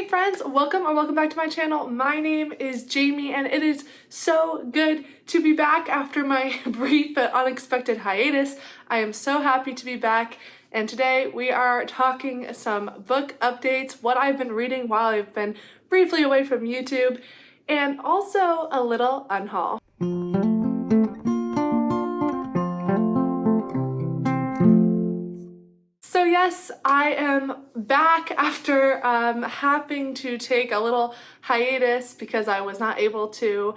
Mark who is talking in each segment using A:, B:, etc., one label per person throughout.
A: Hey friends, welcome back to my channel. My name is Jamie and it is so good to be back after my brief but unexpected hiatus. I am so happy to be back and today we are talking some book updates, what I've been reading while I've been briefly away from YouTube, and also a little unhaul. So yes, I am back after having to take a little hiatus because I was not able to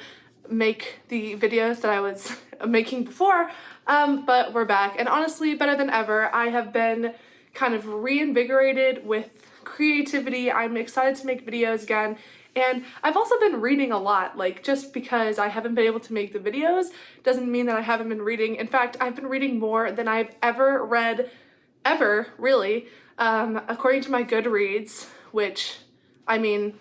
A: make the videos that I was making before, but we're back and honestly better than ever. I have been kind of reinvigorated with creativity. I'm excited to make videos again. And I've also been reading a lot. Like, just because I haven't been able to make the videos doesn't mean that I haven't been reading. In fact, I've been reading more than I've ever read really, according to my Goodreads, which, I mean,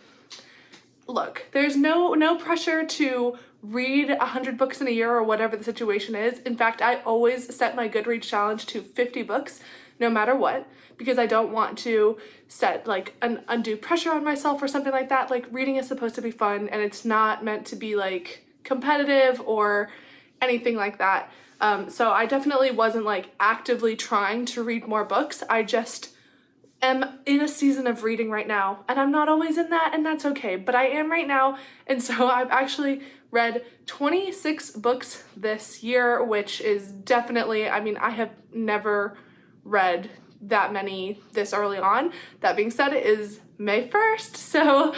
A: look, there's no pressure to read 100 books in a year or whatever the situation is. In fact, I always set my Goodreads challenge to 50 books, no matter what, because I don't want to set like an undue pressure on myself or something like that. Like, reading is supposed to be fun and it's not meant to be like competitive or anything like that. So I definitely wasn't like actively trying to read more books. I just am in a season of reading right now, and I'm not always in that, and that's okay, but I am right now. And so I've actually read 26 books this year, which is definitely, I mean, I have never read that many this early on. That being said, it is May 1st, so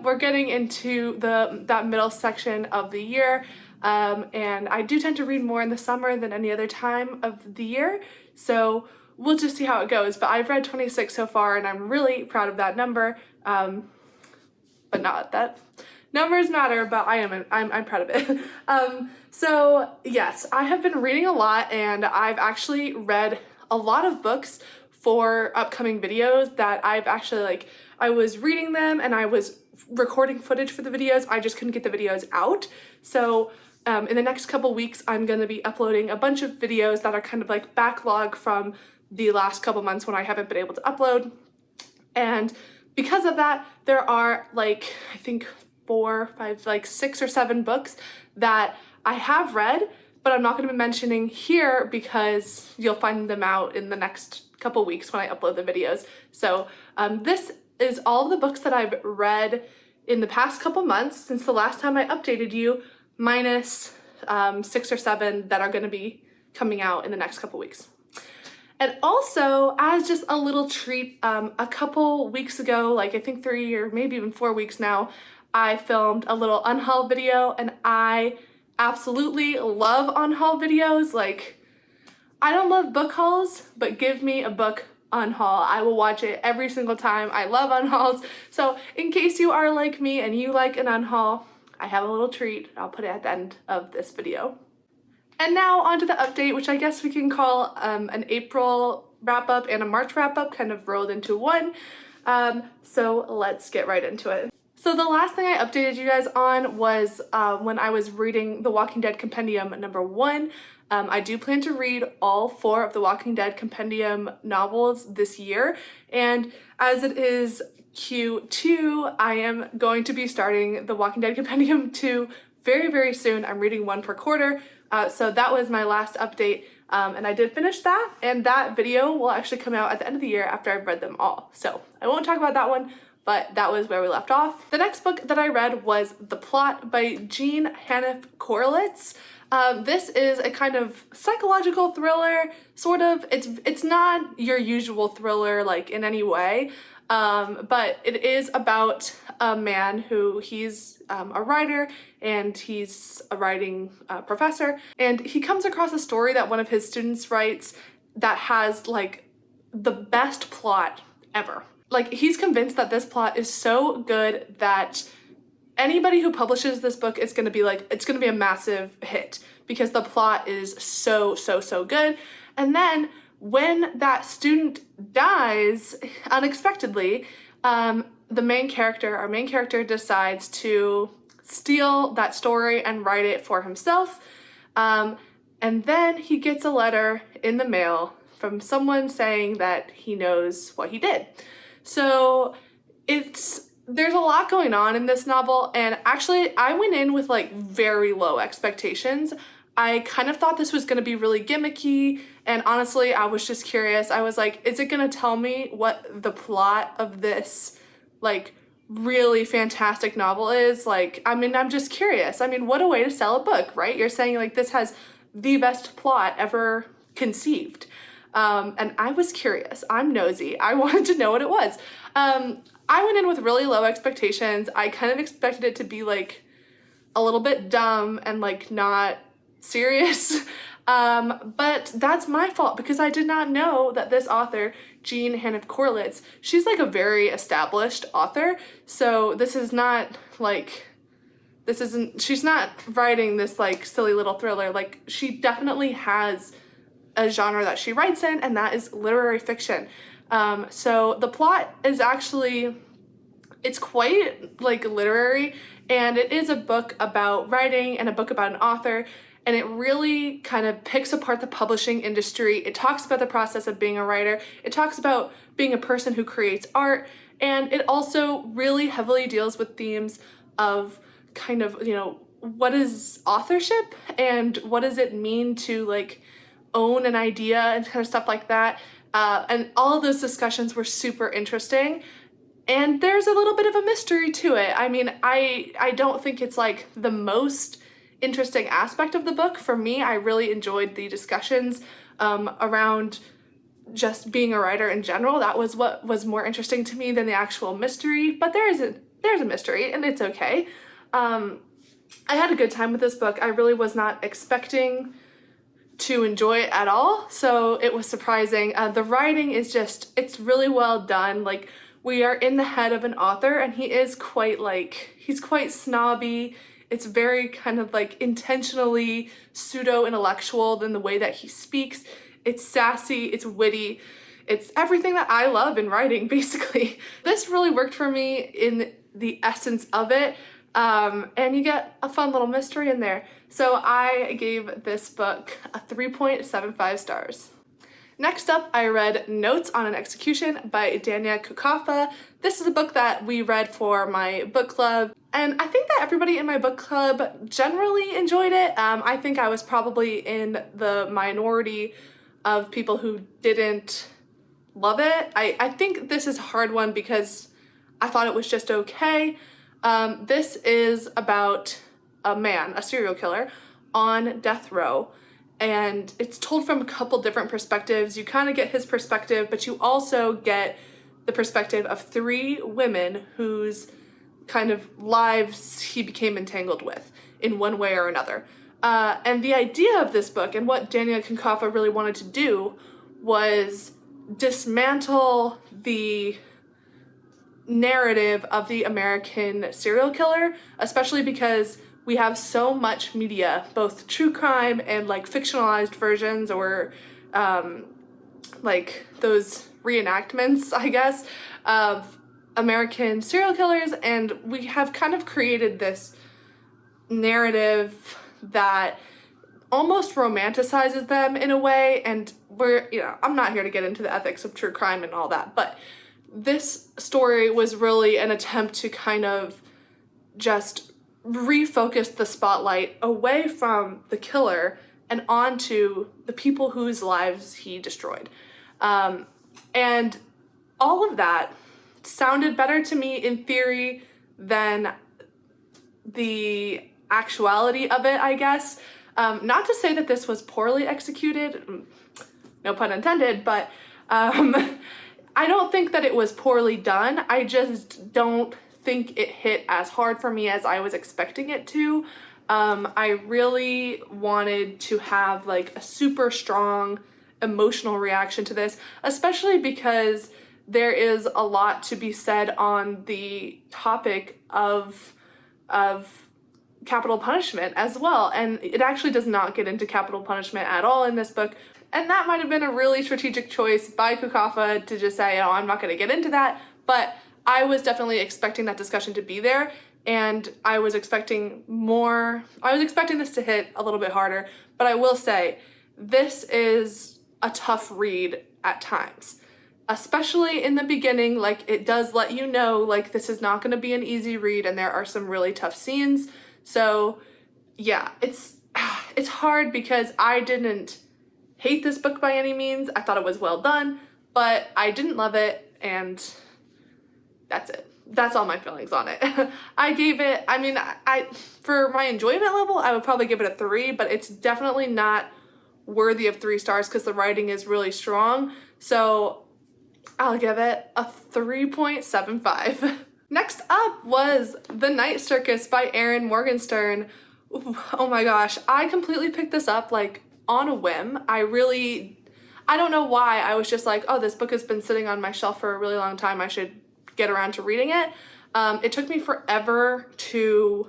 A: we're getting into that middle section of the year. And I do tend to read more in the summer than any other time of the year, so we'll just see how it goes. But I've read 26 so far, and I'm really proud of that number. But not that numbers matter, but I'm proud of it. So yes, I have been reading a lot, and I've actually read a lot of books for upcoming videos that I've actually I was reading them and I was recording footage for the videos. I just couldn't get the videos out. So in the next couple weeks, I'm going to be uploading a bunch of videos that are kind of like backlog from the last couple months when I haven't been able to upload. And because of that, there are I think 4, 5, 6 or 7 books that I have read, but I'm not going to be mentioning here because you'll find them out in the next couple weeks when I upload the videos. So this is all of the books that I've read in the past couple months since the last time I updated you, minus 6 or 7 that are going to be coming out in the next couple weeks. And also, as just a little treat, a couple weeks ago, I think 3 or maybe even 4 weeks now, I filmed a little unhaul video, and I absolutely love unhaul videos. I don't love book hauls, but give me a book unhaul. I will watch it every single time. I love unhauls. So in case you are like me and you like an unhaul, I have a little treat. I'll put it at the end of this video. And now onto the update, which I guess we can call an April wrap-up and a March wrap-up kind of rolled into one. So let's get right into it. So the last thing I updated you guys on was when I was reading The Walking Dead Compendium #1. I do plan to read all 4 of the Walking Dead Compendium novels this year, and as it is Q2, I am going to be starting The Walking Dead Compendium 2 very, very soon. I'm reading 1 per quarter, so that was my last update, and I did finish that, and that video will actually come out at the end of the year after I've read them all. So I won't talk about that one, but that was where we left off. The next book that I read was The Plot by Jean Hanif Korelitz. This is a kind of psychological thriller, sort of. It's not your usual thriller in any way, but it is about a man who he's a writer and he's a writing professor, and he comes across a story that one of his students writes that has the best plot ever. He's convinced that this plot is so good that anybody who publishes this book is going to be it's going to be a massive hit because the plot is so good. And then when that student dies unexpectedly, our main character decides to steal that story and write it for himself. And then he gets a letter in the mail from someone saying that he knows what he did. So there's a lot going on in this novel, and actually I went in with like very low expectations. I kind of thought this was going to be really gimmicky, and honestly I was just curious. I was like, is it going to tell me what the plot of this like really fantastic novel is? Like, I mean, I'm just curious. I mean, what a way to sell a book, right? You're saying like this has the best plot ever conceived. And I was curious. I'm nosy. I wanted to know what it was. I went in with really low expectations. I kind of expected it to be like a little bit dumb and like not serious. But that's my fault because I did not know that this author, Jean Hanif Corlitz, she's like a very established author. So this is not like, she's not writing this like silly little thriller. Like, she definitely has a genre that she writes in, and that is literary fiction. So the plot is actually, it's quite like literary, and it is a book about writing and a book about an author, and it really kind of picks apart the publishing industry. It talks about the process of being a writer. It talks about being a person who creates art, and it also really heavily deals with themes of kind of, you know, what is authorship and what does it mean to like own an idea and kind of stuff like that. And all of those discussions were super interesting. And there's a little bit of a mystery to it. I mean, I don't think it's like the most interesting aspect of the book. For me, I really enjoyed the discussions around just being a writer in general. That was what was more interesting to me than the actual mystery. But there's a mystery, and it's okay. I had a good time with this book. I really was not expecting to enjoy it at all, so it was surprising. The writing is just, it's really well done. Like, we are in the head of an author, and he is quite like, he's quite snobby. It's very kind of like intentionally pseudo-intellectual in the way that he speaks. It's sassy, it's witty, it's everything that I love in writing, basically. This really worked for me in the essence of it. And you get a fun little mystery in there. So I gave this book a 3.75 stars. Next up, I read Notes on an Execution by Dania Kukafa. This is a book that we read for my book club, and I think that everybody in my book club generally enjoyed it. I think I was probably in the minority of people who didn't love it. I think this is a hard one because I thought it was just okay. This is about a man, a serial killer, on death row, and it's told from a couple different perspectives. You kind of get his perspective, but you also get the perspective of 3 women whose kind of lives he became entangled with in one way or another. And the idea of this book and what Dania Kukafa really wanted to do was dismantle the narrative of the American serial killer, especially because we have so much media, both true crime and like fictionalized versions or like those reenactments, I guess, of American serial killers, and we have kind of created this narrative that almost romanticizes them in a way, and we're, you know, I'm not here to get into the ethics of true crime and all that, but this story was really an attempt to kind of just refocus the spotlight away from the killer and onto the people whose lives he destroyed. And all of that sounded better to me in theory than the actuality of it, I guess. Not to say that this was poorly executed, no pun intended, but I don't think that it was poorly done. I just don't think it hit as hard for me as I was expecting it to. I really wanted to have like a super strong emotional reaction to this, especially because there is a lot to be said on the topic of capital punishment as well, and it actually does not get into capital punishment at all in this book, and that might have been a really strategic choice by Kukafa to just say, oh, I'm not going to get into that, but I was definitely expecting that discussion to be there, and I was expecting this to hit a little bit harder, but I will say, this is a tough read at times. especially in the beginning. Like, it does let you know, like, this is not going to be an easy read and there are some really tough scenes. So yeah, it's hard because I didn't hate this book by any means. I thought it was well done, but I didn't love it, and that's it. That's all my feelings on it. I gave it, I mean, I for my enjoyment level, I would probably give it a 3, but it's definitely not worthy of 3 stars because the writing is really strong. So I'll give it a 3.75. Next up was The Night Circus by Erin Morgenstern. Ooh, oh my gosh, I completely picked this up like on a whim. I don't know why. I was just like, oh, this book has been sitting on my shelf for a really long time. I should get around to reading it. It took me forever to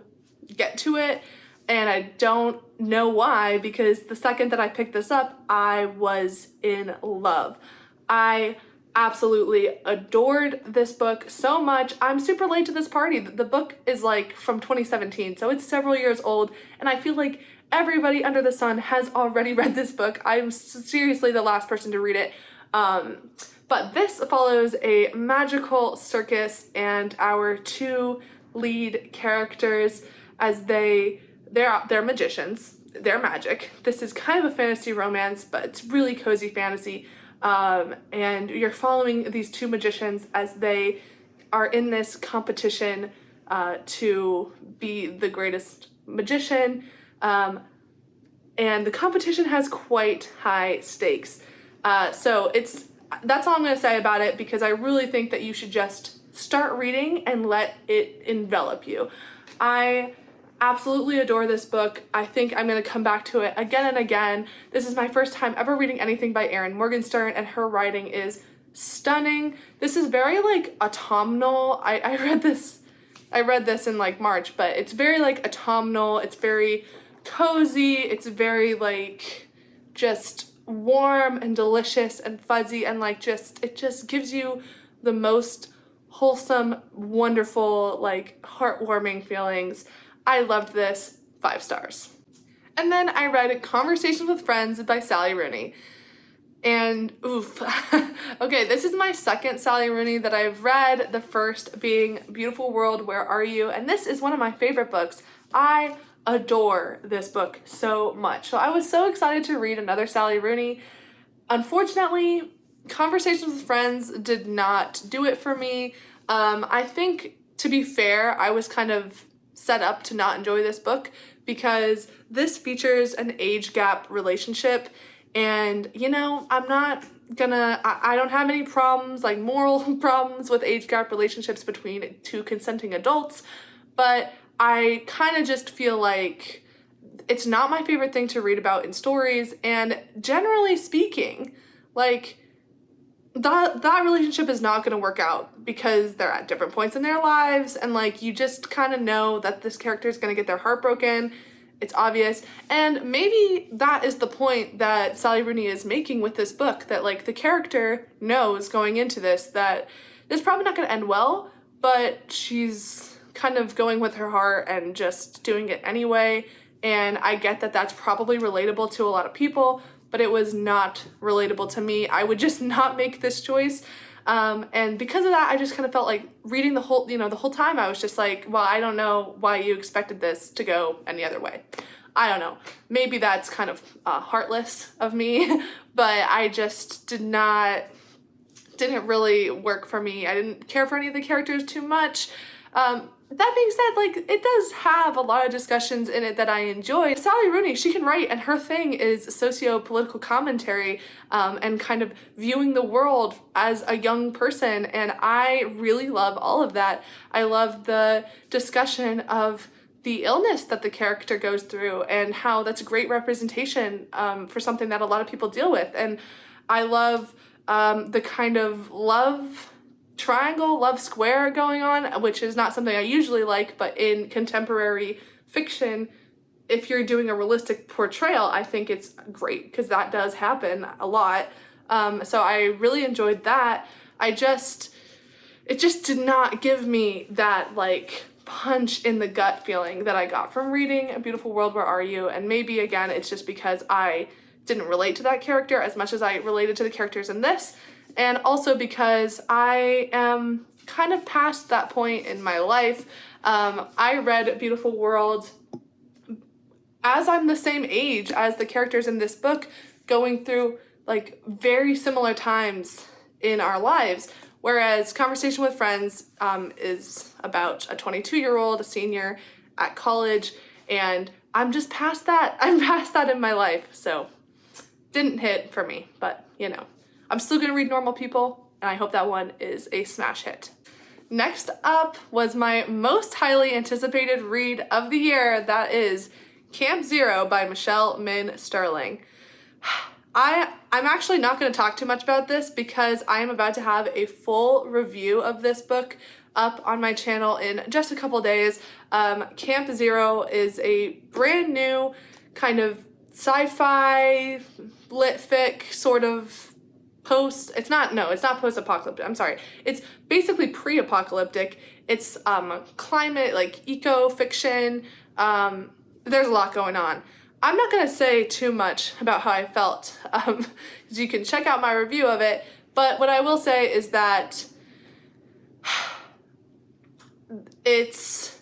A: get to it, and I don't know why, because the second that I picked this up, I was in love. I absolutely adored this book so much. I'm super late to this party. The book is like from 2017, so it's several years old, and I feel like everybody under the sun has already read this book. I'm seriously the last person to read it. But this follows a magical circus and our 2 lead characters as they're magicians. They're magic. This is kind of a fantasy romance, but it's really cozy fantasy. And you're following these 2 magicians as they are in this competition to be the greatest magician. And the competition has quite high stakes. So that's all I'm going to say about it, because I really think that you should just start reading and let it envelop you. I absolutely adore this book. I think I'm going to come back to it again and again. This is my first time ever reading anything by Erin Morgenstern, and her writing is stunning. This is very like autumnal. I read this in like March, but it's very like autumnal. It's very cozy. It's very like just warm and delicious and fuzzy, and like it just gives you the most wholesome, wonderful, like heartwarming feelings. I loved this. 5 stars. And then I read Conversations with Friends by Sally Rooney. And oof. Okay, this is my second Sally Rooney that I've read, the first being Beautiful World, Where Are You? And this is one of my favorite books. I adore this book so much. So I was so excited to read another Sally Rooney. Unfortunately, Conversations with Friends did not do it for me. I think, to be fair, I was kind of set up to not enjoy this book because this features an age gap relationship, and you know, I don't have any problems, like moral problems with age gap relationships between 2 consenting adults, but I kind of just feel like it's not my favorite thing to read about in stories, and generally speaking, like that relationship is not going to work out because they're at different points in their lives, and like you just kind of know that this character is going to get their heart broken. It's obvious, and maybe that is the point that Sally Rooney is making with this book, that like the character knows going into this that it's probably not going to end well, but she's kind of going with her heart and just doing it anyway. And I get that that's probably relatable to a lot of people, but it was not relatable to me. I would just not make this choice. And because of that, I just kind of felt like reading the whole time I was just like, well, I don't know why you expected this to go any other way. I don't know. Maybe that's kind of heartless of me, but I just didn't really work for me. I didn't care for any of the characters too much. That being said, like, it does have a lot of discussions in it that I enjoy. Sally Rooney, she can write, and her thing is socio-political commentary, and kind of viewing the world as a young person, and I really love all of that. I love the discussion of the illness that the character goes through and how that's a great representation for something that a lot of people deal with, and I love the kind of love triangle, love square going on, which is not something I usually like, but in contemporary fiction, if you're doing a realistic portrayal, I think it's great because that does happen a lot. So I really enjoyed that. It just did not give me that like punch in the gut feeling that I got from reading A Beautiful World, Where Are You? And maybe again, it's just because I didn't relate to that character as much as I related to the characters in this. and also because I am kind of past that point in my life. I read Beautiful World as I'm the same age as the characters in this book, going through like very similar times in our lives. Whereas Conversation with Friends is about a 22-year-old, a senior at college, and I'm just past that. I'm past that in my life, so didn't hit for me, but you know. I'm still gonna read Normal People, and I hope that one is a smash hit. Next up was my most highly anticipated read of the year, that is Camp Zero by Michelle Min Sterling. I'm actually not going to talk too much about this because I am about to have a full review of this book up on my channel in just a couple days. Camp Zero is a brand new kind of sci-fi lit fic sort of it's not post-apocalyptic, I'm sorry. It's basically pre-apocalyptic. It's climate, like eco-fiction. There's a lot going on. I'm not going to say too much about how I felt, because you can check out my review of it, but what I will say is that it's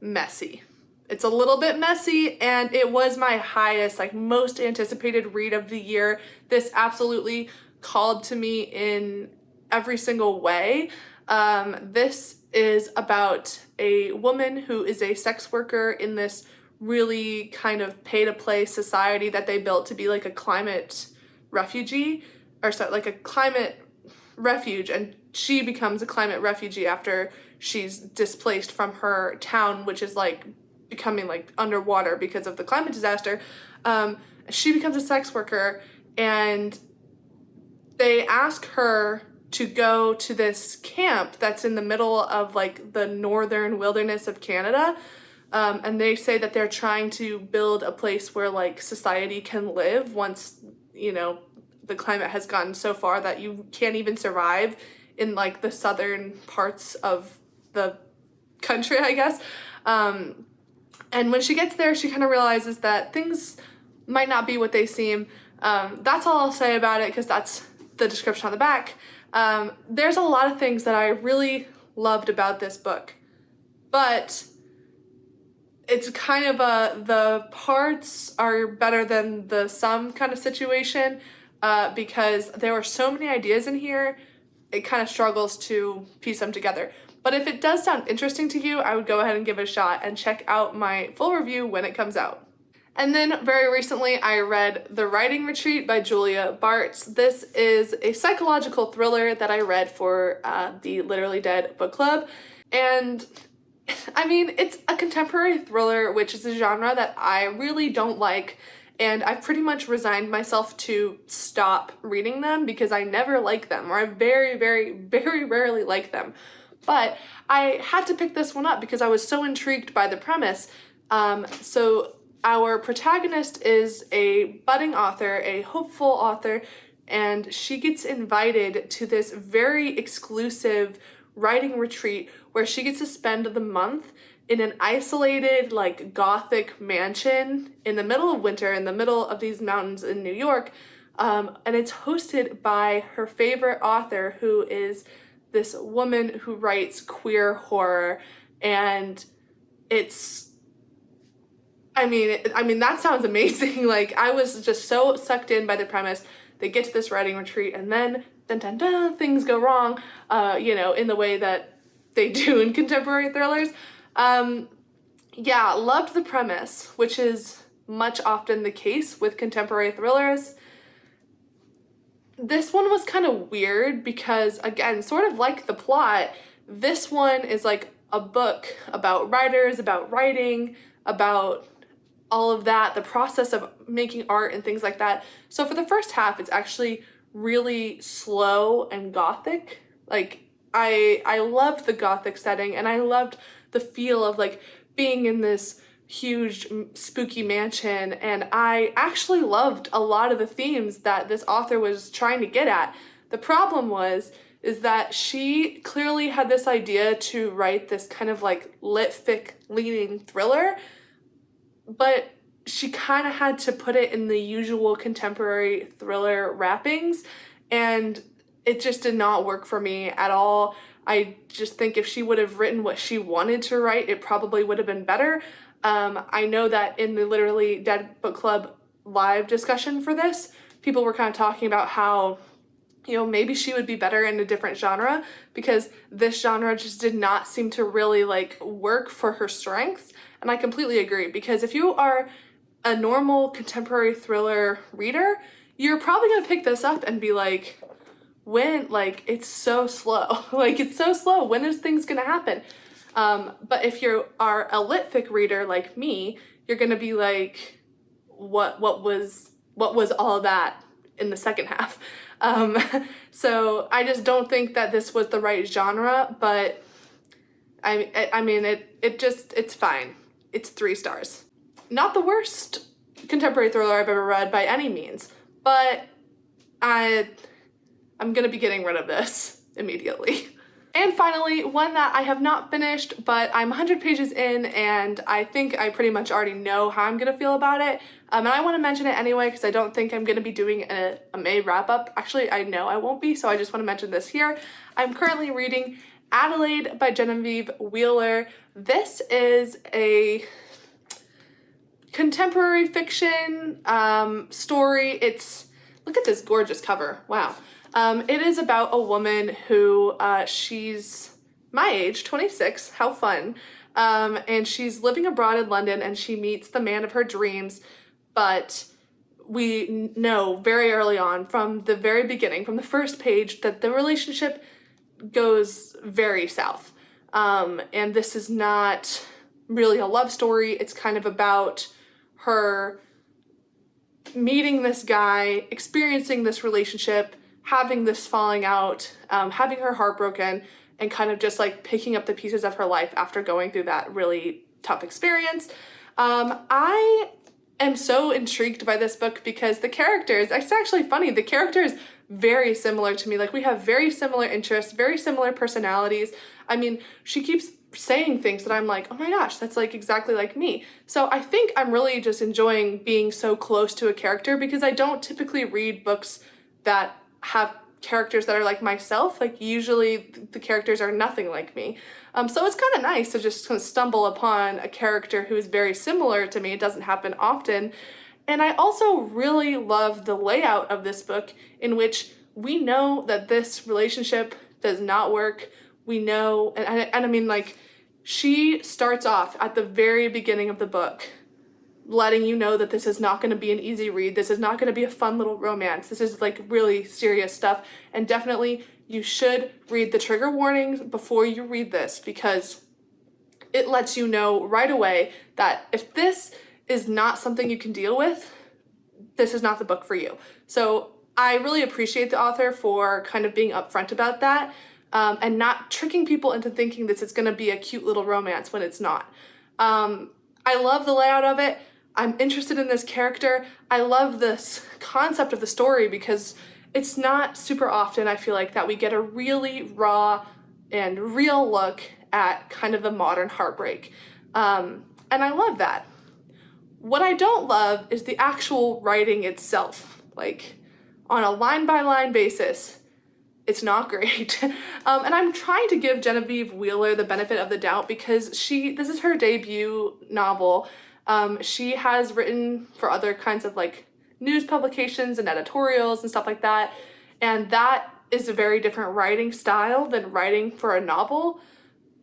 A: messy. It's a little bit messy, and it was my highest, like most anticipated read of the year. This absolutely called to me in every single way. This is about a woman who is a sex worker in this really kind of pay-to-play society that they built to be like a climate refugee, or so like a climate refuge, and she becomes a climate refugee after she's displaced from her town, which is like becoming like underwater because of the climate disaster. She becomes a sex worker, and they ask her to go to this camp that's in the middle of like the northern wilderness of Canada. And they say that they're trying to build a place where like society can live once, you know, the climate has gotten so far that you can't even survive in like the southern parts of the country, I guess. And when she gets there, she kind of realizes that things might not be what they seem. That's all I'll say about it, because that's the description on the back. There's a lot of things that I really loved about this book, but it's kind of the parts are better than the sum kind of situation, because there were so many ideas in here, it kind of struggles to piece them together. But if it does sound interesting to you, I would go ahead and give it a shot and check out my full review when it comes out. And then very recently I read The Writing Retreat by Julia Bartz. This is a psychological thriller that I read for the Literally Dead book club. And I mean, it's a contemporary thriller, which is a genre that I really don't like, and I've pretty much resigned myself to stop reading them because I never like them, or I very, very, very rarely like them. But I had to pick this one up because I was so intrigued by the premise. So our protagonist is a budding author, a hopeful author, and she gets invited to this very exclusive writing retreat where she gets to spend the month in an isolated, like, gothic mansion in the middle of winter, in the middle of these mountains in New York. And it's hosted by her favorite author, who is this woman who writes queer horror. And it's, I mean, that sounds amazing. Like, I was just so sucked in by the premise. They get to this writing retreat, and then dun, dun, dun, things go wrong, you know, in the way that they do in contemporary thrillers. Yeah, loved the premise, which is much often the case with contemporary thrillers. This one was kind of weird because, again, sort of like the plot, this one is like a book about writers, about writing, about all of that, the process of making art and things like that. So for the first half, it's actually really slow and gothic. Like, I loved the gothic setting, and I loved the feel of like being in this huge spooky mansion, and I actually loved a lot of the themes that this author was trying to get at. The problem is that she clearly had this idea to write this kind of like lit fic leaning thriller, but she kind of had to put it in the usual contemporary thriller wrappings, and it just did not work for me at all. I just think if she would have written what she wanted to write, it probably would have been better. I know that in the Literally Dead Book Club live discussion for this, people were kind of talking about how, you know, maybe she would be better in a different genre, because this genre just did not seem to really like work for her strengths. And I completely agree, because if you are a normal contemporary thriller reader, you're probably gonna pick this up and be like, when, like, it's so slow. Like, it's so slow. When is things gonna happen? But if you are a lit fic reader like me, you're gonna be like, what was all of that in the second half? So I just don't think that this was the right genre, but I mean, it's fine. It's 3 stars. Not the worst contemporary thriller I've ever read by any means, but I'm gonna be getting rid of this immediately. And finally, one that I have not finished, but I'm 100 pages in, and I think I pretty much already know how I'm gonna feel about it. And I want to mention it anyway because I don't think I'm gonna be doing a May wrap-up. Actually, I know I won't be, so I just want to mention this here. I'm currently reading Adelaide by Genevieve Wheeler. This is a contemporary fiction story. Look at this gorgeous cover. Wow. It is about a woman who, she's my age, 26, how fun, and she's living abroad in London, and she meets the man of her dreams, but we know very early on, from the very beginning, from the first page, that the relationship goes very south, and this is not really a love story. It's kind of about her meeting this guy, experiencing this relationship, having this falling out, having her heart broken, and kind of just like picking up the pieces of her life after going through that really tough experience. I am so intrigued by this book because the characters, it's actually funny, the character is very similar to me. Like, we have very similar interests, very similar personalities. I mean, she keeps saying things that I'm like, oh my gosh, that's like exactly like me. So I think I'm really just enjoying being so close to a character, because I don't typically read books that have characters that are like myself. Like, usually the characters are nothing like me. So it's kind of nice to just kind of stumble upon a character who is very similar to me. It doesn't happen often. And I also really love the layout of this book, in which we know that this relationship does not work. We know, and I mean, like, she starts off at the very beginning of the book letting you know that this is not going to be an easy read. This is not going to be a fun little romance. This is like really serious stuff. And definitely you should read the trigger warnings before you read this, because it lets you know right away that if this is not something you can deal with, this is not the book for you. So I really appreciate the author for kind of being upfront about that, and not tricking people into thinking this is going to be a cute little romance when it's not. I love the layout of it. I'm interested in this character. I love this concept of the story, because it's not super often, I feel like, that we get a really raw and real look at kind of the modern heartbreak. And I love that. What I don't love is the actual writing itself. Like, on a line-by-line basis, it's not great. And I'm trying to give Genevieve Wheeler the benefit of the doubt, because this is her debut novel. She has written for other kinds of like news publications and editorials and stuff like that. And that is a very different writing style than writing for a novel.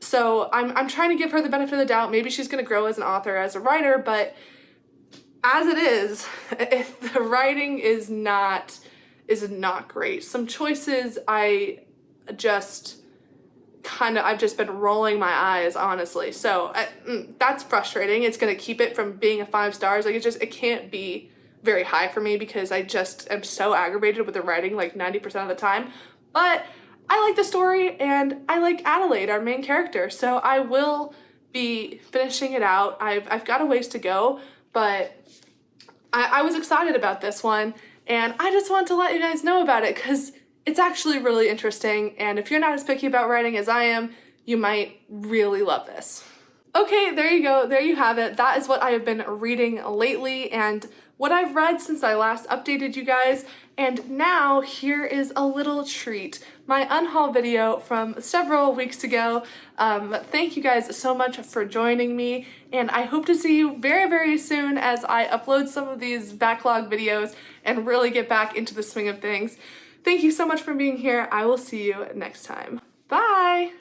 A: So I'm trying to give her the benefit of the doubt. Maybe she's going to grow as an author, as a writer, but as it is, if the writing is not great. Some choices I've just been rolling my eyes, honestly. So that's frustrating. It's going to keep it from being a 5 stars. Like, it can't be very high for me, because I just am so aggravated with the writing like 90% of the time. But I like the story, and I like Adelaide, our main character. So I will be finishing it out. I've got a ways to go, but I was excited about this one, and I just wanted to let you guys know about it, because it's actually really interesting, and if you're not as picky about writing as I am, you might really love this. Okay, there you go. There you have it. That is what I have been reading lately and what I've read since I last updated you guys. And now here is a little treat. My unhaul video from several weeks ago. Thank you guys so much for joining me, and I hope to see you very, very soon as I upload some of these backlog videos and really get back into the swing of things. Thank you so much for being here. I will see you next time. Bye!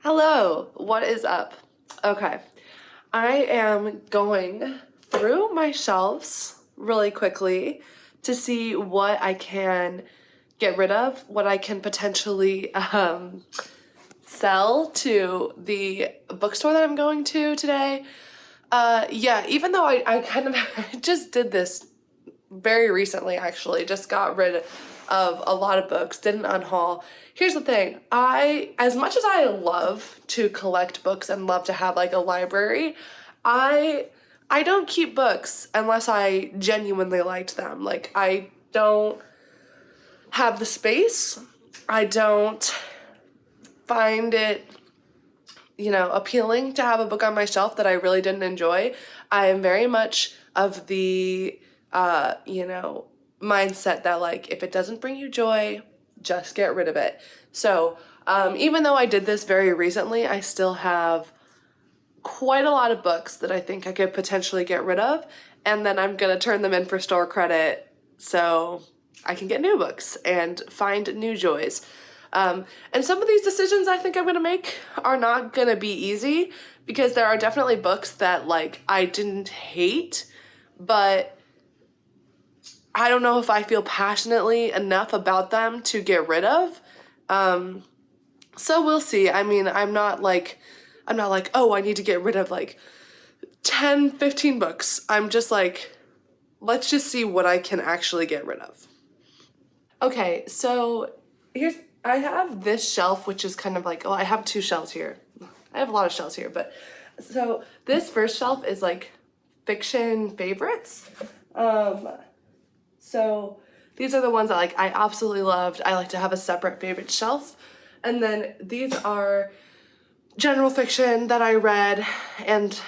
A: Hello, what is up? Okay, I am going through my shelves really quickly to see what I can get rid of, what I can potentially sell to the bookstore that I'm going to today. Yeah, even though I kind of I just did this very recently, actually, just got rid of a lot of books, did an unhaul. Here's the thing, as much as I love to collect books and love to have like a library, I don't keep books unless I genuinely liked them. Like, I don't have the space. I don't find it, you know, appealing to have a book on my shelf that I really didn't enjoy. I am very much of the, you know, mindset that like, if it doesn't bring you joy, just get rid of it. So even though I did this very recently, I still have quite a lot of books that I think I could potentially get rid of, and then I'm gonna turn them in for store credit so I can get new books and find new joys. And some of these decisions I think I'm gonna make are not gonna be easy, because there are definitely books that like I didn't hate, but I don't know if I feel passionately enough about them to get rid of. So we'll see. I mean, I'm not like, oh, I need to get rid of like 10, 15 books. I'm just like, let's just see what I can actually get rid of. Okay, so I have this shelf, which is kind of like, I have two shelves here. I have a lot of shelves here, but so this first shelf is like fiction favorites. So these are the ones that like I absolutely loved. I like to have a separate favorite shelf. And then these are general fiction that I read and,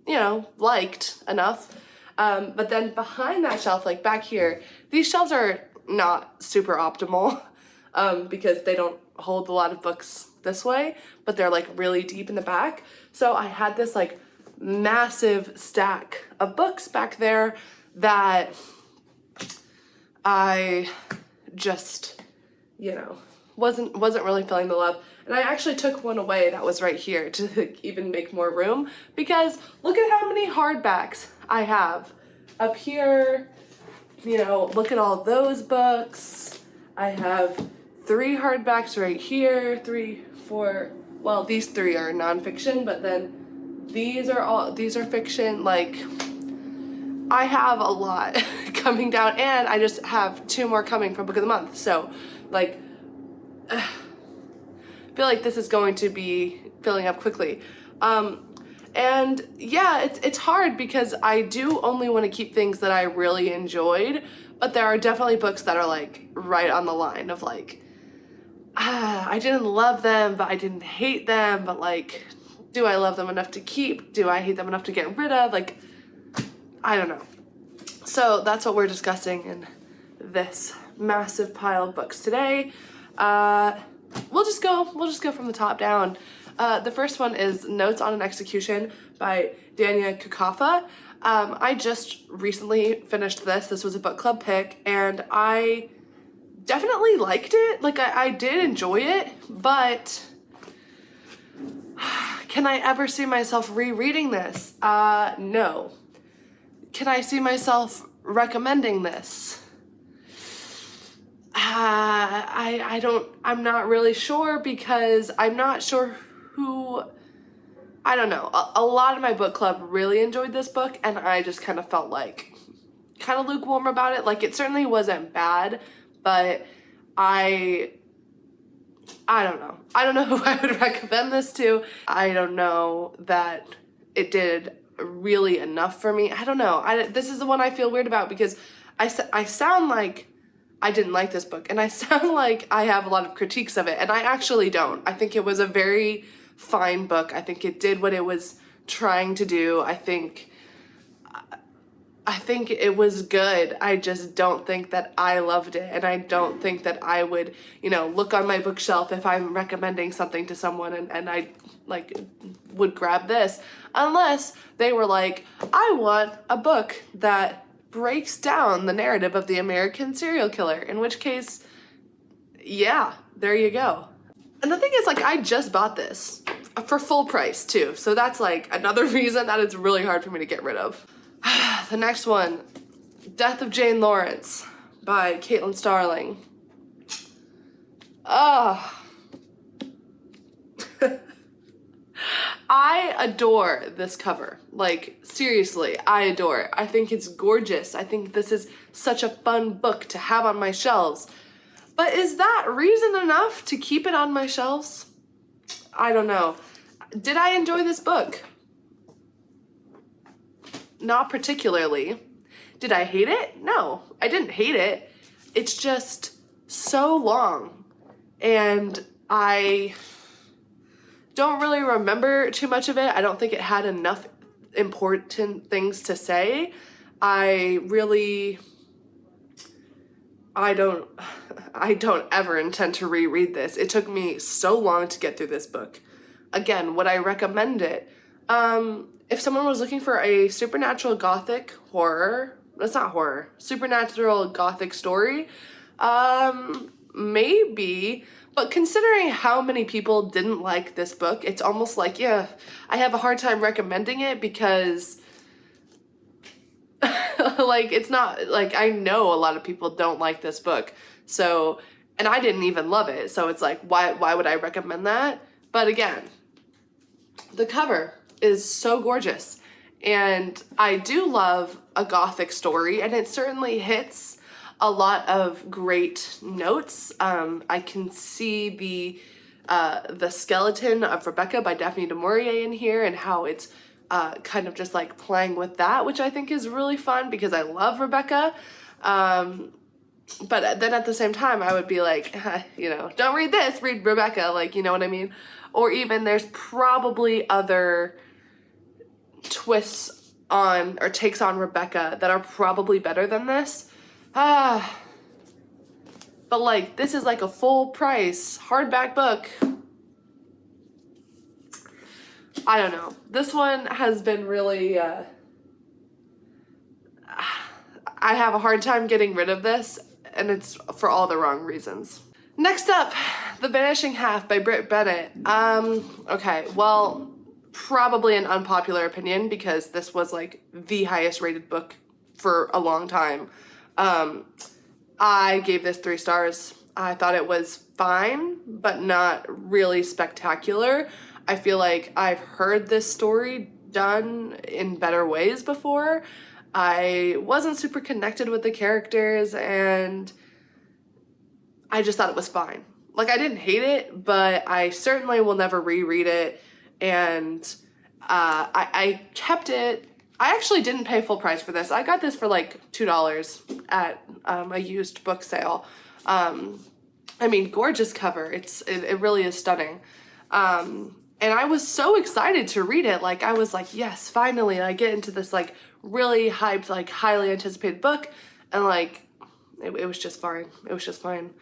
A: you know, liked enough. But then behind that shelf, like back here, these shelves are not super optimal because they don't hold a lot of books this way, but they're like really deep in the back. So I had this like massive stack of books back there that I just, you know, wasn't really feeling the love. And I actually took one away that was right here to even make more room, because look at how many hardbacks I have up here. You know, look at all those books. I have 3 hardbacks right here, 3, 4, well, these 3 are nonfiction, but then these are fiction. Like, I have a lot coming down, and I just have 2 more coming for Book of the Month. So, like, I feel like this is going to be filling up quickly. And yeah, it's hard because I do only want to keep things that I really enjoyed, but there are definitely books that are like right on the line of like, I didn't love them, but I didn't hate them, but like, do I love them enough to keep? Do I hate them enough to get rid of? Like, I don't know. So that's what we're discussing in this massive pile of books today. We'll just go from the top down. The first one is Notes on an Execution by Dania Kukafa. I just recently finished this. This was a book club pick, and I definitely liked it. Like, I did enjoy it, but can I ever see myself rereading this? No. Can I see myself recommending this? I'm not really sure, because I'm not sure who, I don't know. A lot of my book club really enjoyed this book, and I just kind of felt like kind of lukewarm about it. Like, it certainly wasn't bad, but I don't know. I don't know who I would recommend this to. I don't know that it did really enough for me. I don't know. This is the one I feel weird about, because I sound like I didn't like this book. And I sound like I have a lot of critiques of it, and I actually don't. I think it was a very fine book. I think it did what it was trying to do. I think it was good. I just don't think that I loved it, and I don't think that I would, you know, look on my bookshelf if I'm recommending something to someone and I like would grab this unless they were like, I want a book that breaks down the narrative of the American serial killer, in which case, yeah, there you go. And the thing is, like, I just bought this for full price too, so that's like another reason that it's really hard for me to get rid of. The next one, Death of Jane Lawrence by Caitlin Starling. Oh. I adore this cover. Like, seriously, I adore it. I think it's gorgeous. I think this is such a fun book to have on my shelves. But is that reason enough to keep it on my shelves? I don't know. Did I enjoy this book? Not particularly. Did I hate it? No, I didn't hate it. It's just so long, and I don't really remember too much of it. I don't think it had enough important things to say. I don't ever intend to reread this. It took me so long to get through this book. Again, would I recommend it? If someone was looking for a supernatural gothic horror, that's not horror, supernatural gothic story, maybe, but considering how many people didn't like this book, it's almost like, yeah, I have a hard time recommending it because like, it's not, like, I know a lot of people don't like this book, so, and I didn't even love it, so it's like, why would I recommend that? But again, the cover is so gorgeous, and I do love a gothic story, and it certainly hits a lot of great notes. I can see the skeleton of Rebecca by Daphne du Maurier in here, and how it's kind of just like playing with that, which I think is really fun because I love Rebecca. But then at the same time, I would be like, you know, don't read this, read Rebecca, like, you know what I mean? Or even there's probably other twists on or takes on Rebecca that are probably better than this. But like, this is like a full price hardback book. I don't know. This one has been really, I have a hard time getting rid of this, and it's for all the wrong reasons. Next up, The Vanishing Half by Britt Bennett. Okay, well, probably an unpopular opinion because this was like the highest rated book for a long time. I gave this 3 stars. I thought it was fine, but not really spectacular. I feel like I've heard this story done in better ways before. I wasn't super connected with the characters, and I just thought it was fine. Like, I didn't hate it, but I certainly will never reread it, and I kept it. I actually didn't pay full price for this. I got this for like $2 at a used book sale. I mean, gorgeous cover. It really is stunning. And I was so excited to read it. Like, I was like, yes, finally, I get into this like really hyped, like highly anticipated book, and like it was just fine. It was just fine.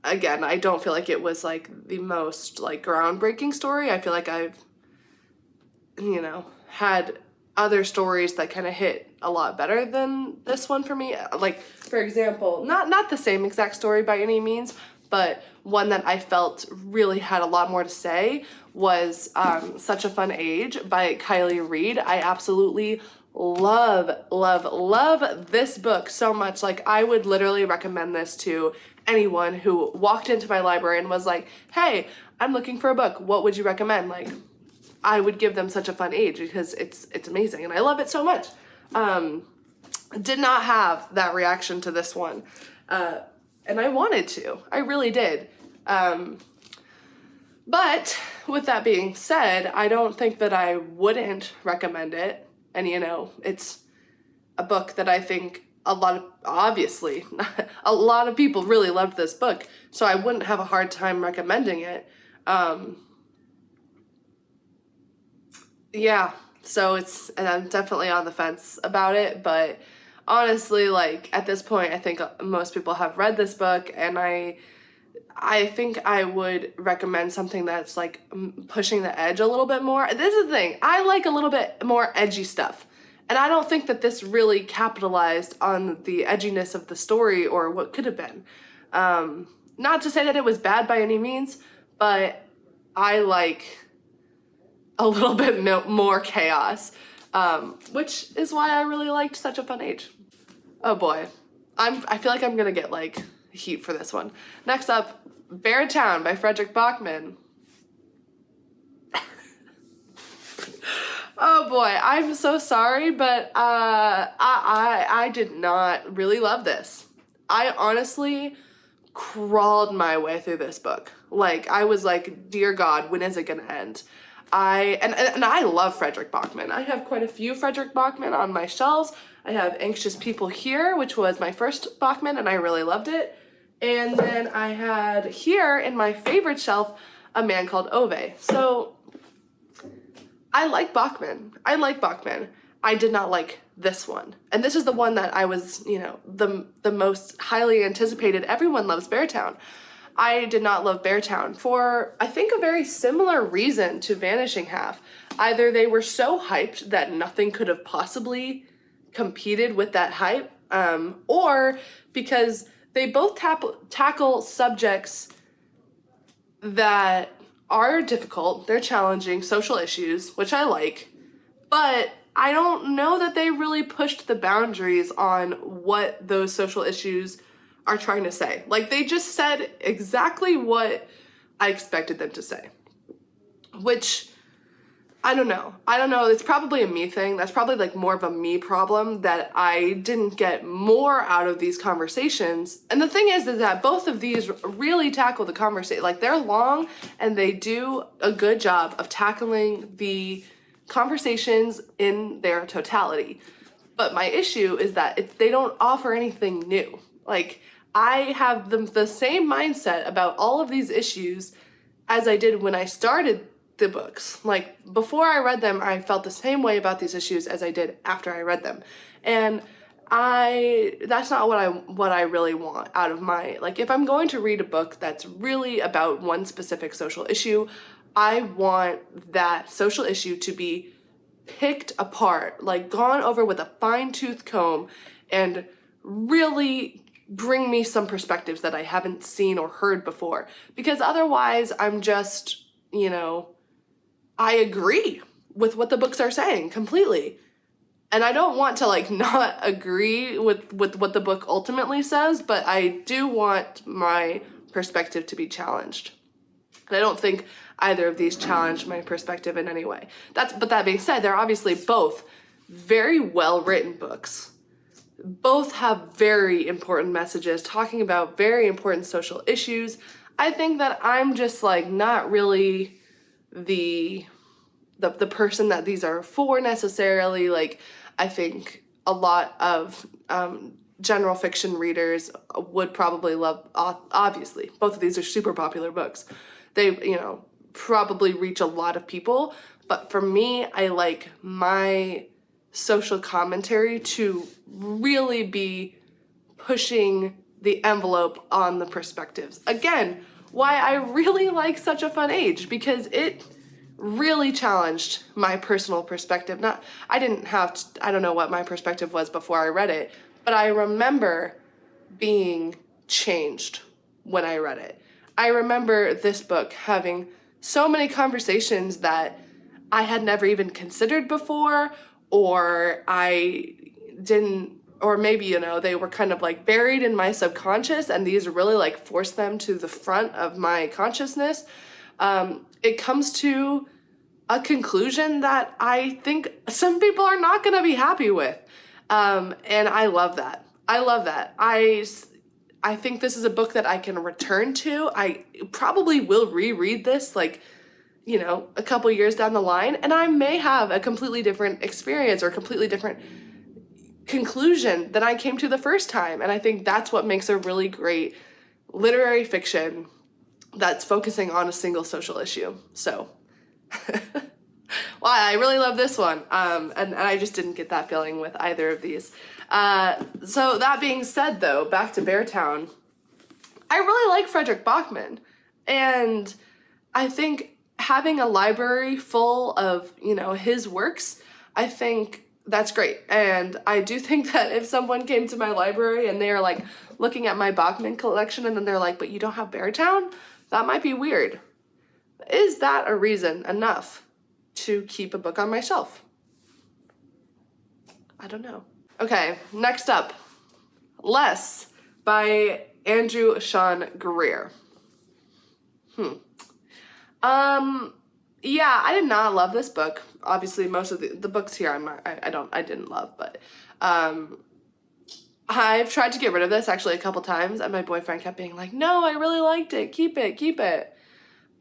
A: Again, I don't feel like it was like the most like groundbreaking story. I feel like I've, you know, had other stories that kind of hit a lot better than this one for me. Like, for example, not the same exact story by any means, but one that I felt really had a lot more to say was Such a Fun Age by Kylie Reid. I absolutely love this book so much. Like, I would literally recommend this to anyone who walked into my library and was like, hey, I'm looking for a book. What would you recommend? Like, I would give them Such a Fun Age because it's amazing and I love it so much. Did not have that reaction to this one. And I wanted to. I really did. But with that being said, I don't think that I wouldn't recommend it. And, you know, it's a book that I think obviously, a lot of people really loved this book, so I wouldn't have a hard time recommending it. Yeah, so and I'm definitely on the fence about it, but honestly, like, at this point, I think most people have read this book, and I think I would recommend something that's like pushing the edge a little bit more. This is the thing, I like a little bit more edgy stuff. And I don't think that this really capitalized on the edginess of the story or what could have been. Not to say that it was bad by any means, but I like a little bit more chaos, which is why I really liked Such a Fun Age. Oh boy, I feel like I'm gonna get like heat for this one. Next up, Beartown by Frederick Bachman. Oh boy, I'm so sorry, but I did not really love this. I honestly crawled my way through this book. Like, I was like, dear God, when is it gonna end? And I love Frederick Bachman. I have quite a few Frederick Bachman on my shelves. I have Anxious People Here, which was my first Bachman, and I really loved it. And then I had here in my favorite shelf, A Man Called Ove. So I like Bachman. I did not like this one. And this is the one that I was, the most highly anticipated. Everyone loves Beartown. I did not love Beartown for, I think, a very similar reason to Vanishing Half. Either they were so hyped that nothing could have possibly competed with that hype, or because they both tackle subjects that are difficult, they're challenging, social issues, which I like, but I don't know that they really pushed the boundaries on what those social issues are trying to say. Like, they just said exactly what I expected them to say, which I don't know. It's probably a me thing. That's probably like more of a me problem, that I didn't get more out of these conversations. And the thing is that both of these really tackle the conversation. Like, they're long and they do a good job of tackling the conversations in their totality. But my issue is that they don't offer anything new. Like, I have the same mindset about all of these issues as I did when I started the books. Like, before I read them, I felt the same way about these issues as I did after I read them. And that's not what I really want out of my, like, if I'm going to read a book that's really about one specific social issue, I want that social issue to be picked apart, like gone over with a fine-tooth comb, and really bring me some perspectives that I haven't seen or heard before. Because otherwise, I'm just, I agree with what the books are saying completely. And I don't want to like not agree with what the book ultimately says, but I do want my perspective to be challenged. And I don't think either of these challenge my perspective in any way. But that being said, they're obviously both very well written books. Both have very important messages talking about very important social issues. I think that I'm just like not really the person that these are for necessarily. Like, I think a lot of general fiction readers would probably love, obviously, both of these are super popular books. They, probably reach a lot of people. But for me, I like my social commentary to really be pushing the envelope on the perspectives. Again, why I really like Such a Fun Age, because it really challenged my personal perspective. I don't know what my perspective was before I read it, but I remember being changed when I read it. I remember this book having so many conversations that I had never even considered before, or I didn't, or maybe, they were kind of like buried in my subconscious, and these really like forced them to the front of my consciousness. It comes to a conclusion that I think some people are not going to be happy with. And I love that. I think this is a book that I can return to. I probably will reread this, like, a couple years down the line, and I may have a completely different experience or completely different conclusion than I came to the first time. And I think that's what makes a really great literary fiction that's focusing on a single social issue. So, well, I really love this one. And I just didn't get that feeling with either of these. So that being said, though, back to Beartown, I really like Frederick Bachman. And I think having a library full of, his works, I think that's great. And I do think that if someone came to my library and they're like looking at my Bachman collection and then they're like, but you don't have Beartown, that might be weird. Is that a reason enough to keep a book on my shelf? I don't know. Okay, next up, Less by Andrew Sean Greer. Yeah, I did not love this book. Obviously, most of the books here I didn't love, but I've tried to get rid of this actually a couple times, and my boyfriend kept being like, no, I really liked it, keep it.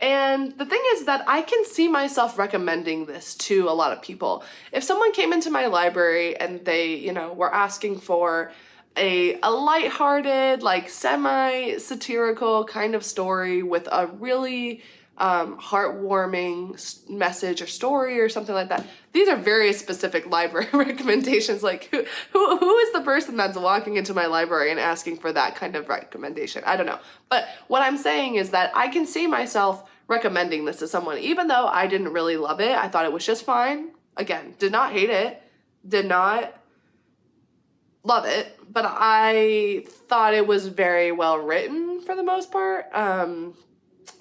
A: And the thing is that I can see myself recommending this to a lot of people. If someone came into my library and they, were asking for a lighthearted, like semi-satirical kind of story with a really heartwarming message or story or something like that. These are very specific library recommendations. Like who is the person that's walking into my library and asking for that kind of recommendation? I don't know. But what I'm saying is that I can see myself recommending this to someone, even though I didn't really love it. I thought it was just fine. Again, did not hate it, did not love it, but I thought it was very well written for the most part.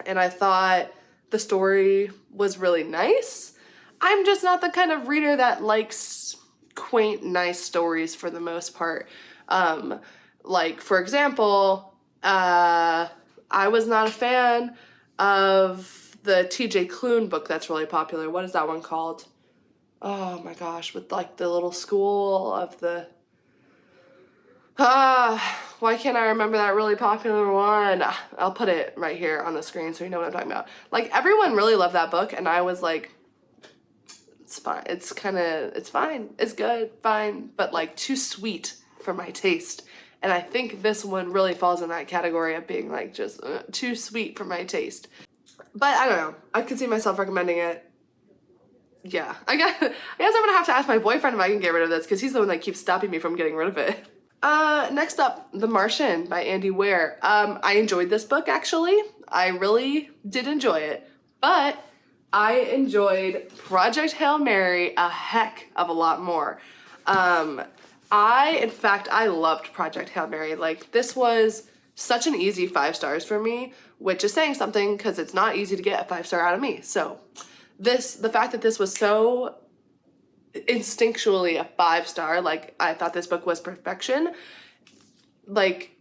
A: And I thought the story was really nice. I'm just not the kind of reader that likes quaint, nice stories for the most part. Like, for example, I was not a fan of the TJ Klune book that's really popular. What is that one called? Oh my gosh, with like the little school of the... why can't I remember that really popular one? I'll put it right here on the screen so you know what I'm talking about. Like, everyone really loved that book, and I was like, it's fine. It's fine. It's good, fine, but like too sweet for my taste. And I think this one really falls in that category of being like just too sweet for my taste. But I don't know. I could see myself recommending it. Yeah, I guess I'm gonna have to ask my boyfriend if I can get rid of this because he's the one that keeps stopping me from getting rid of it. Next up, The Martian by Andy Weir. I enjoyed this book, actually. I really did enjoy it, but I enjoyed Project Hail Mary a heck of a lot more. In fact, I loved Project Hail Mary. Like, this was such an easy 5 stars for me, which is saying something because it's not easy to get a 5-star out of me. So the fact that this was so instinctually a 5-star, like, I thought this book was perfection. Like,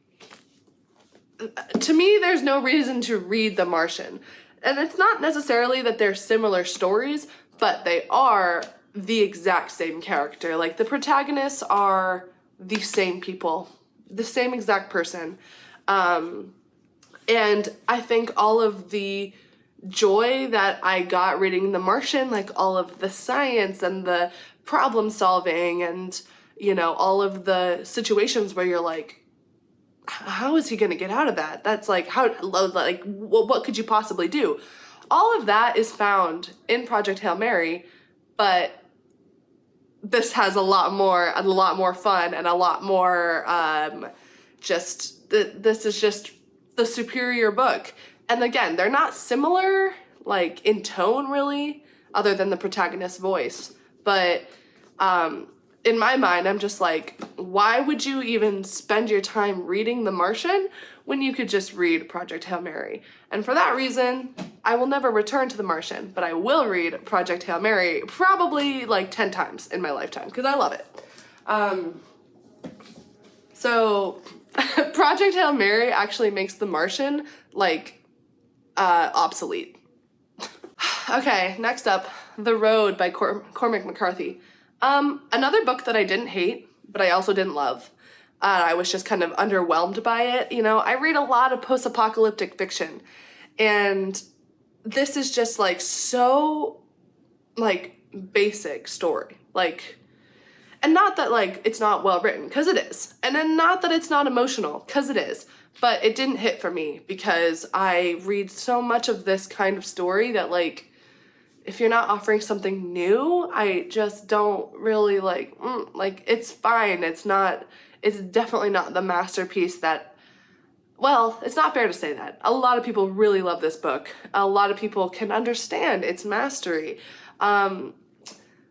A: to me, there's no reason to read The Martian. And it's not necessarily that they're similar stories, but they are the exact same character. Like, the protagonists are the same people, the same exact person. And I think all of the joy that I got reading The Martian, like all of the science and the problem solving and, all of the situations where you're like, how is he going to get out of that? That's like, what could you possibly do? All of that is found in Project Hail Mary, but this has a lot more fun and a lot more, this is just the superior book. And again, they're not similar, like, in tone, really, other than the protagonist's voice. But in my mind, I'm just like, why would you even spend your time reading The Martian when you could just read Project Hail Mary? And for that reason, I will never return to The Martian, but I will read Project Hail Mary probably like 10 times in my lifetime, because I love it. So Project Hail Mary actually makes The Martian, like, obsolete. Okay, next up, The Road by Cormac McCarthy. Another book that I didn't hate, but I also didn't love. I was just kind of underwhelmed by it. I read a lot of post-apocalyptic fiction, and this is just like so, like, basic story. Like, And not that, like, it's not well written, because it is. And then not that it's not emotional, because it is. But it didn't hit for me because I read so much of this kind of story that, like, if you're not offering something new, I just don't really, like, it's fine. It's definitely not the masterpiece that, well, it's not fair to say that. A lot of people really love this book. A lot of people can understand its mastery. The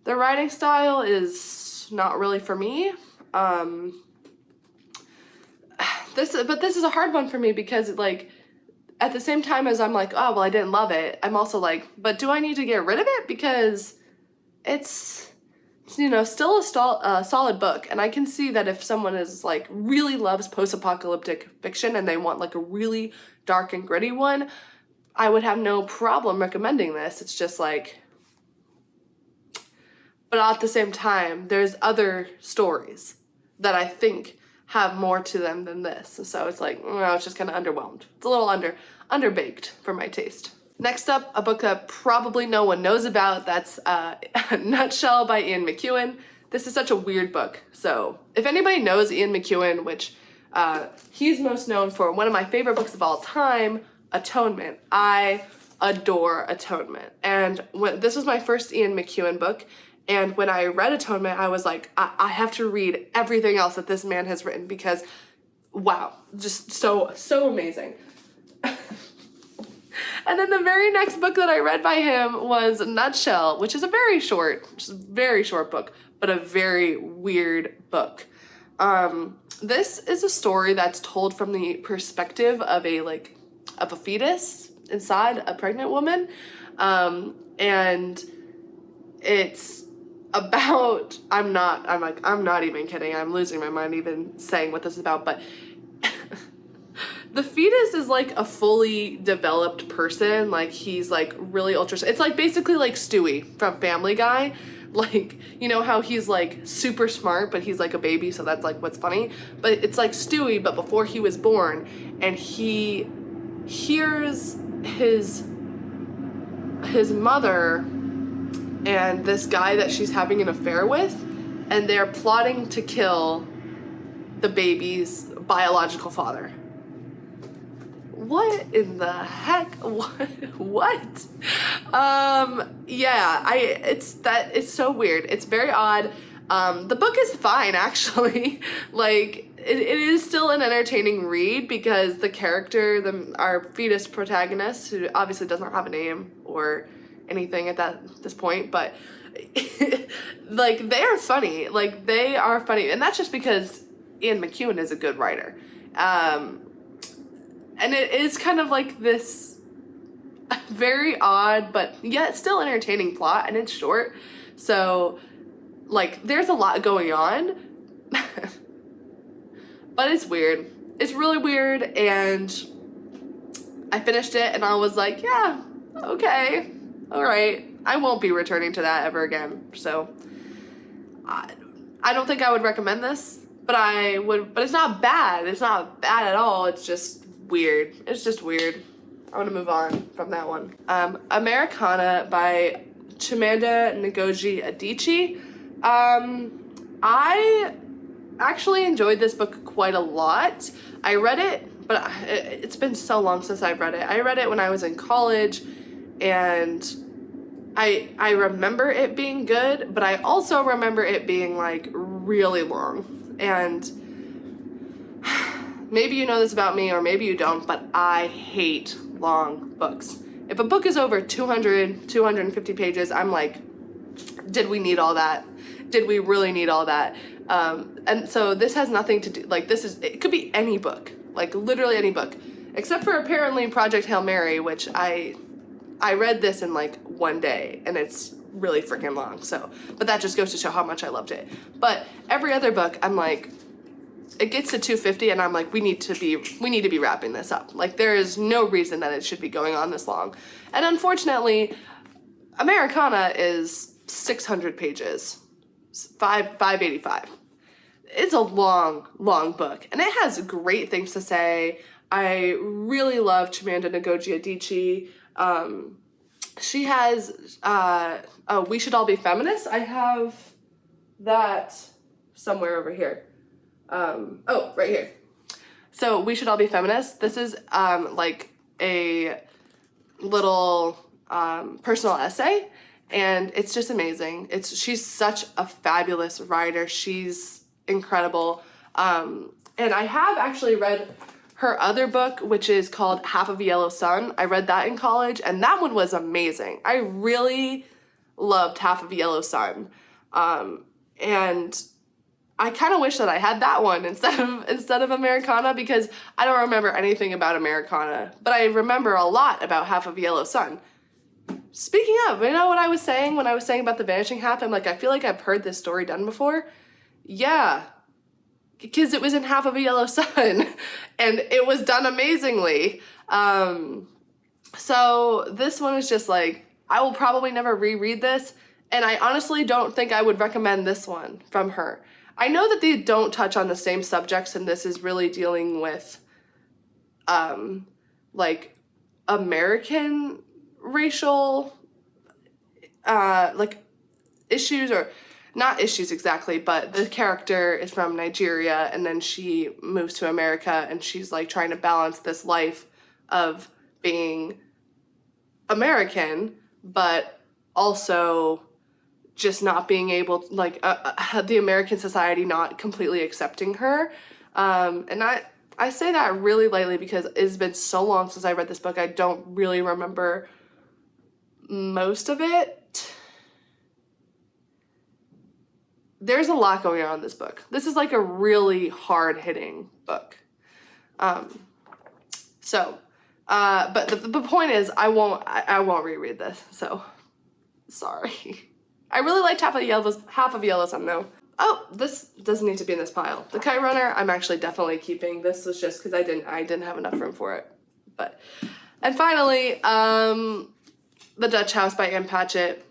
A: writing style is not really for me. This is a hard one for me because, like, at the same time as I'm like, oh, well, I didn't love it, I'm also like, but do I need to get rid of it? Because it's still a solid book. And I can see that if someone is, like, really loves post-apocalyptic fiction and they want, like, a really dark and gritty one, I would have no problem recommending this. It's just like, but at the same time, there's other stories that I think have more to them than this. So it's like, it's just kind of underwhelmed. It's a little underbaked for my taste. Next up, a book that probably no one knows about, that's Nutshell by Ian McEwan. This is such a weird book. So if anybody knows Ian McEwan, which he's most known for one of my favorite books of all time, Atonement. I adore Atonement. And this was my first Ian McEwan book. And when I read Atonement, I was like, I have to read everything else that this man has written because, wow, just so amazing. And then the very next book that I read by him was Nutshell, which is a very short book, but a very weird book. This is a story that's told from the perspective of a fetus inside a pregnant woman. And it's about, I'm not even kidding. I'm losing my mind even saying what this is about, but the fetus is like a fully developed person. Like, he's like really it's like basically like Stewie from Family Guy. Like, you know how he's like super smart, but he's like a baby, so that's like what's funny. But it's like Stewie, but before he was born, and he hears his mother and this guy that she's having an affair with, and they're plotting to kill the baby's biological father. What in the heck? What? Yeah, it's so weird. It's very odd. The book is fine, actually. Like, it is still an entertaining read because the character, our fetus protagonist, who obviously does not have a name or anything at this point, but like, they are funny. Like, they are funny. And that's just because Ian McEwan is a good writer. And it is kind of like this very odd, but yet still entertaining plot, and it's short. So, like, there's a lot going on, but it's weird. It's really weird, and I finished it, and I was like, yeah, okay, all right. I won't be returning to that ever again. So, I don't think I would recommend this, but it's not bad. It's not bad at all. It's just weird. It's just weird. I want to move on from that one. Americana by Chimamanda Ngozi Adichie. I actually enjoyed this book quite a lot. I read it, but it's been so long since I've read it. I read it when I was in college, and I remember it being good, but I also remember it being, like, really long. And maybe you know this about me, or maybe you don't, but I hate long books. If a book is over 200, 250 pages, I'm like, did we need all that? Did we really need all that? And so this has nothing to do, like, it could be any book, like literally any book, except for apparently Project Hail Mary, which I read this in like one day, and it's really freaking long. So, but that just goes to show how much I loved it. But every other book, I'm like, it gets to 250 and I'm like, we need to be wrapping this up. Like, there is no reason that it should be going on this long. And unfortunately, Americana is 600 pages, 585. It's a long book, and it has great things to say. I really love Chimamanda Ngozi Adichie. She has We Should All Be Feminists. I have that somewhere over here. Oh, right here. So We Should All Be Feminists. This is like a little personal essay, and it's just amazing. She's such a fabulous writer. She's incredible. And I have actually read her other book, which is called Half of a Yellow Sun. I read that in college, and that one was amazing. I really loved Half of a Yellow Sun. And I kind of wish that I had that one instead of Americana, because I don't remember anything about Americana, but I remember a lot about Half of a Yellow Sun. Speaking of, you know what I was saying when I was saying about the vanishing half? I'm like, I feel like I've heard this story done before. Yeah, because it was in Half of a Yellow Sun, and it was done amazingly. So this one is just like, I will probably never reread this, and I honestly don't think I would recommend this one from her. I know that they don't touch on the same subjects, and this is really dealing with, like, American racial, like, issues, or not issues exactly, but the character is from Nigeria, and then she moves to America, and she's, like, trying to balance this life of being American, but also just not being able to, like, the American society not completely accepting her. And I say that really lightly because it's been so long since I read this book, I don't really remember most of it. There's a lot going on in this book. This is like a really hard-hitting book. But the point is, I won't reread this, so sorry. I really liked Half of Yellow Sun though. Oh, this doesn't need to be in this pile. The Kite Runner, I'm actually definitely keeping. This was just because I didn't have enough room for it. And finally, The Dutch House by Ann Patchett.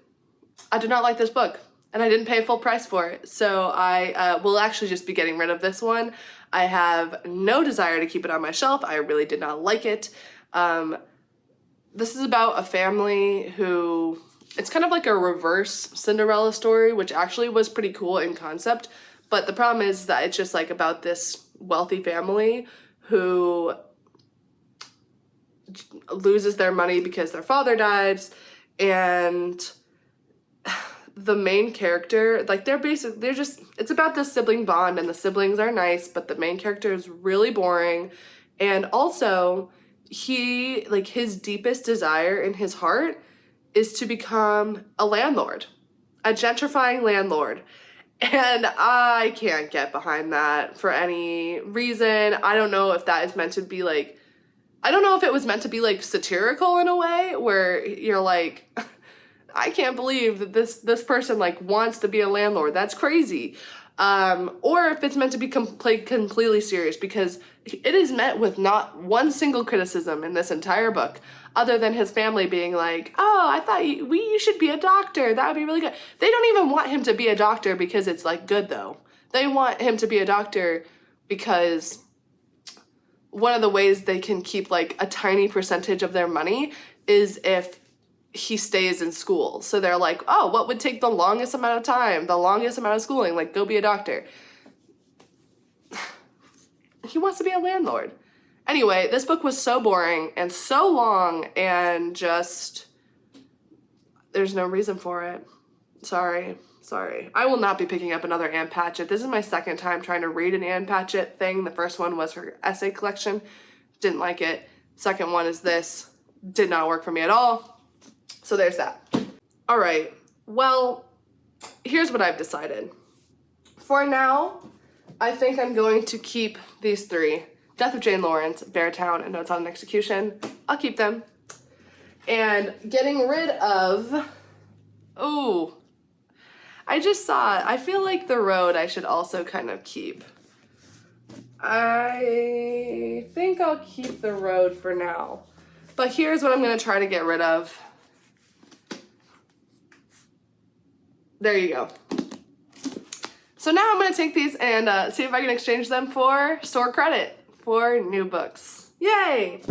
A: I did not like this book, and I didn't pay full price for it, so I will actually just be getting rid of this one. I have no desire to keep it on my shelf. I really did not like it. This is about a family who, it's kind of like a reverse Cinderella story, which actually was pretty cool in concept, but the problem is that it's just like about this wealthy family who loses their money because their father dies, and the main character, like, it's about this sibling bond, and the siblings are nice, but the main character is really boring. And also, his deepest desire in his heart is to become a landlord, a gentrifying landlord. And I can't get behind that for any reason. I don't know if that is meant to be like, I don't know if it was meant to be like satirical in a way where you're like, I can't believe that this person like wants to be a landlord. That's crazy. Or if it's meant to be completely serious, because it is met with not one single criticism in this entire book, other than his family being like, oh, I thought you should be a doctor. That would be really good. They don't even want him to be a doctor because it's like good though. They want him to be a doctor because one of the ways they can keep like a tiny percentage of their money is if he stays in school. So they're like, oh, what would take the longest amount of time, the longest amount of schooling? Like, go be a doctor. He wants to be a landlord. Anyway, this book was so boring and so long, and just, there's no reason for it. Sorry. I will not be picking up another Ann Patchett. This is my second time trying to read an Ann Patchett thing. The first one was her essay collection. Didn't like it. Second one is this. Did not work for me at all. So there's that. All right. Well, here's what I've decided. For now, I think I'm going to keep these three. Death of Jane Lawrence, Beartown, and Notes on an Execution. I'll keep them. And getting rid of... Ooh. I just saw it. I feel like The Road I should also kind of keep. I think I'll keep The Road for now. But here's what I'm going to try to get rid of. There you go. So now I'm going to take these and see if I can exchange them for store credit for new books. Yay!